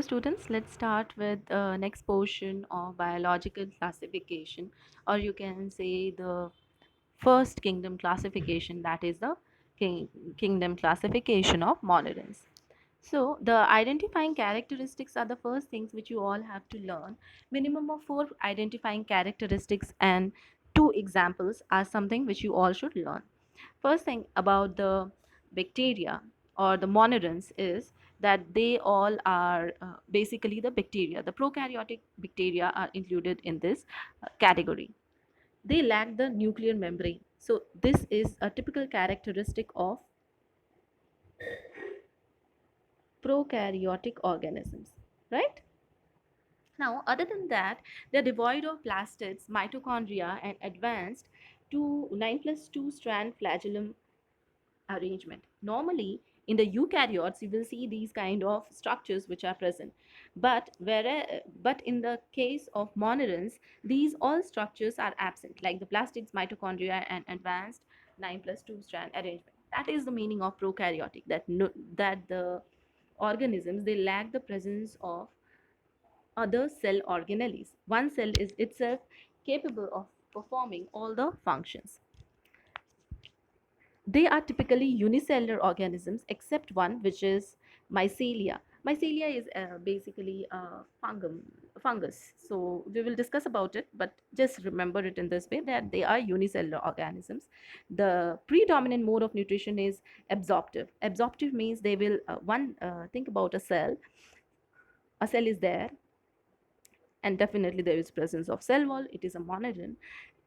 Students, let's start with the next portion of biological classification, or you can say the first kingdom classification, that is the king- kingdom classification of monerans. So, the identifying characteristics are the first things which you all have to learn. Minimum of four identifying characteristics and two examples are something which you all should learn. First thing about the bacteria or the monerans is that they all are basically the bacteria. The prokaryotic bacteria are included in this category. They lack the nuclear membrane. So, this is a typical characteristic of prokaryotic organisms, right? Now, other than that, they're devoid of plastids, mitochondria, and advanced to 9 plus 2 strand flagellum arrangement. Normally, in the eukaryotes, you will see these kind of structures which are present. But in the case of monerans, these all structures are absent, like the plastids, mitochondria, and advanced 9 plus 2 strand arrangement. That is the meaning of prokaryotic, that, no, that the organisms, they lack the presence of other cell organelles. One cell is itself capable of performing all the functions. They are typically unicellular organisms except one, which is mycelia. Mycelia is basically a fungus. So we will discuss about it, but just remember it in this way that they are unicellular organisms. The predominant mode of nutrition is absorptive. Absorptive means they will, think about a cell. A cell is there, and definitely there is presence of cell wall. It is a monogen,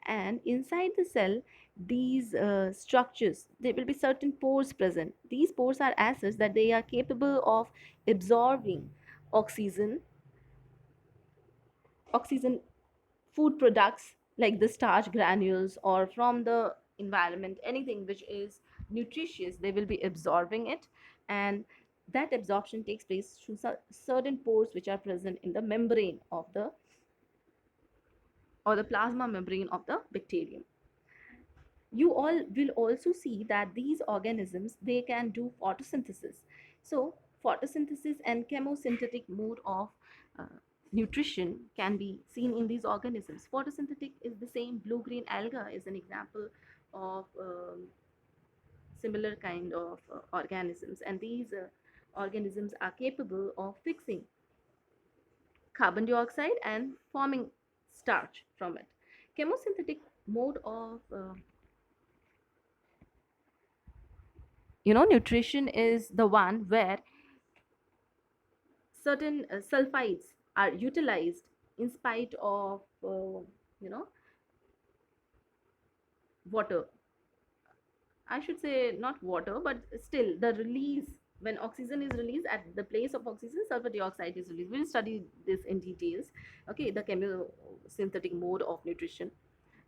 and inside the cell, these structures, there will be certain pores present. These pores are as such that they are capable of absorbing oxygen oxygen food products like the starch granules, or from the environment, anything which is nutritious, they will be absorbing it. And that absorption takes place through certain pores which are present in the membrane of the, or the plasma membrane of the bacterium. You all will also see that these organisms, they can do photosynthesis. So photosynthesis and chemosynthetic mode of uh, nutrition can be seen in these organisms. Photosynthetic is the same. Blue green alga is an example of similar kind of organisms, and these organisms are capable of fixing carbon dioxide and forming starch from it. Chemosynthetic mode of nutrition is the one where certain sulfides are utilized in spite of you know water. I should say not water, but still the release, when oxygen is released, at the place of oxygen, sulfur dioxide is released. We'll study this in details. Okay, the chemosynthetic mode of nutrition.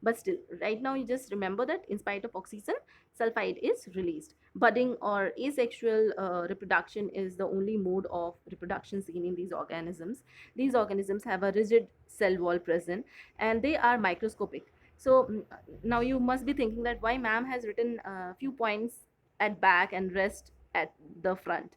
But still, right now you just remember that in spite of oxygen, sulfide is released. Budding or asexual reproduction is the only mode of reproduction seen in these organisms. These organisms have a rigid cell wall present, and they are microscopic. So now you must be thinking that why ma'am has written a few points at back and rest at the front.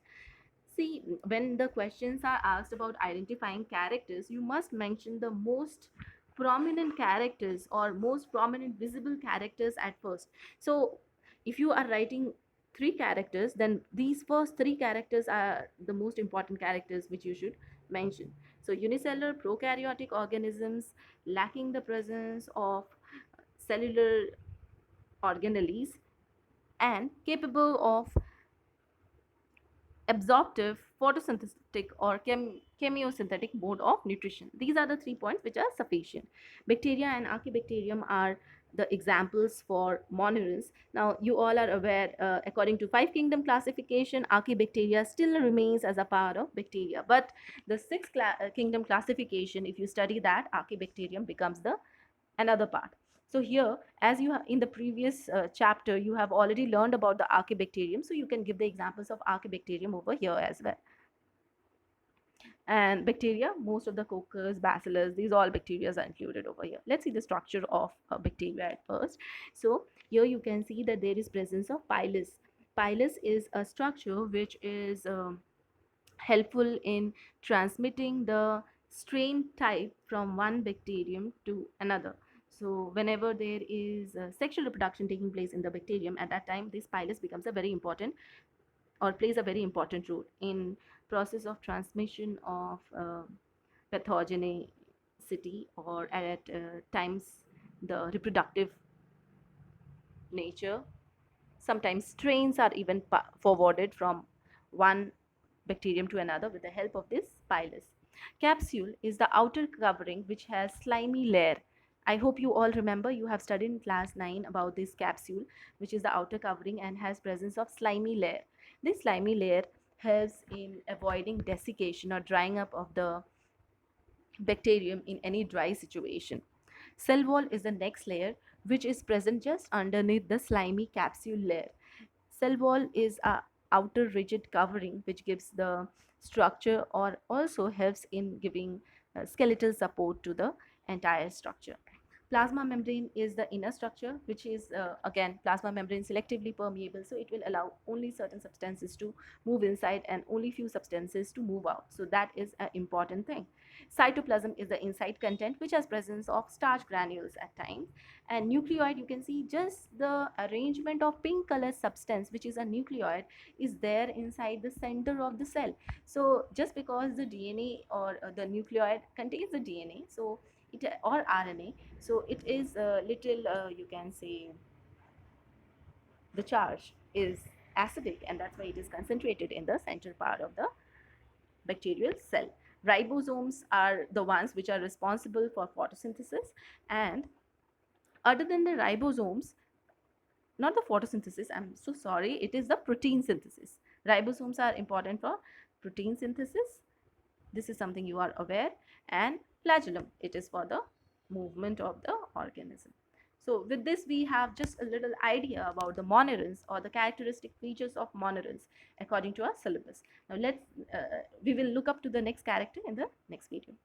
See, when the questions are asked about identifying characters, you must mention the most prominent characters or most prominent visible characters at first. So, if you are writing three characters, then these first three characters are the most important characters which you should mention. So, unicellular prokaryotic organisms lacking the presence of cellular organelles and capable of absorptive, photosynthetic, or chemiosynthetic mode of nutrition. These are the 3 points which are sufficient. Bacteria and archaebacterium are the examples for monerans. Now, you all are aware, according to five kingdom classification, archaebacteria still remains as a part of bacteria. But the sixth kingdom classification, if you study that, archaebacterium becomes the another part. So here, as you in the previous chapter, you have already learned about the archaebacterium, so you can give the examples of archaebacterium over here as well. And bacteria, most of the coccus, bacillus, these all bacteria are included over here. Let's see the structure of bacteria at first. So here you can see that there is presence of pilus. Pilus is a structure which is helpful in transmitting the strain type from one bacterium to another. So whenever there is sexual reproduction taking place in the bacterium, at that time this pilus becomes a very important, or plays a very important role in process of transmission of pathogenicity, or at times the reproductive nature. Sometimes strains are even forwarded from one bacterium to another with the help of this pilus. Capsule is the outer covering which has slimy layer. I hope you all remember, you have studied in class 9 about this capsule, which is the outer covering and has presence of slimy layer. This slimy layer helps in avoiding desiccation or drying up of the bacterium in any dry situation. Cell wall is the next layer which is present just underneath the slimy capsule layer. Cell wall is a outer rigid covering which gives the structure or also helps in giving skeletal support to the entire structure. Plasma membrane is the inner structure, which is again plasma membrane selectively permeable, so it will allow only certain substances to move inside and only few substances to move out. So that is an important thing. Cytoplasm is the inside content which has presence of starch granules at times. And nucleoid, you can see just the arrangement of pink color substance which is a nucleoid is there inside the center of the cell. So just because the DNA or the nucleoid contains the DNA, so it or RNA, so it is a little you can say the charge is acidic, and that's why it is concentrated in the center part of the bacterial cell. Ribosomes are the ones which are responsible for photosynthesis, and other than the ribosomes, not the photosynthesis, I'm so sorry, it is the protein synthesis. Ribosomes are important for protein synthesis. This is something you are aware. And flagellum, it is for the movement of the organism. So with this we have just a little idea about the monerans or the characteristic features of monerans according to our syllabus. Now let's we will look up to the next character in the next video.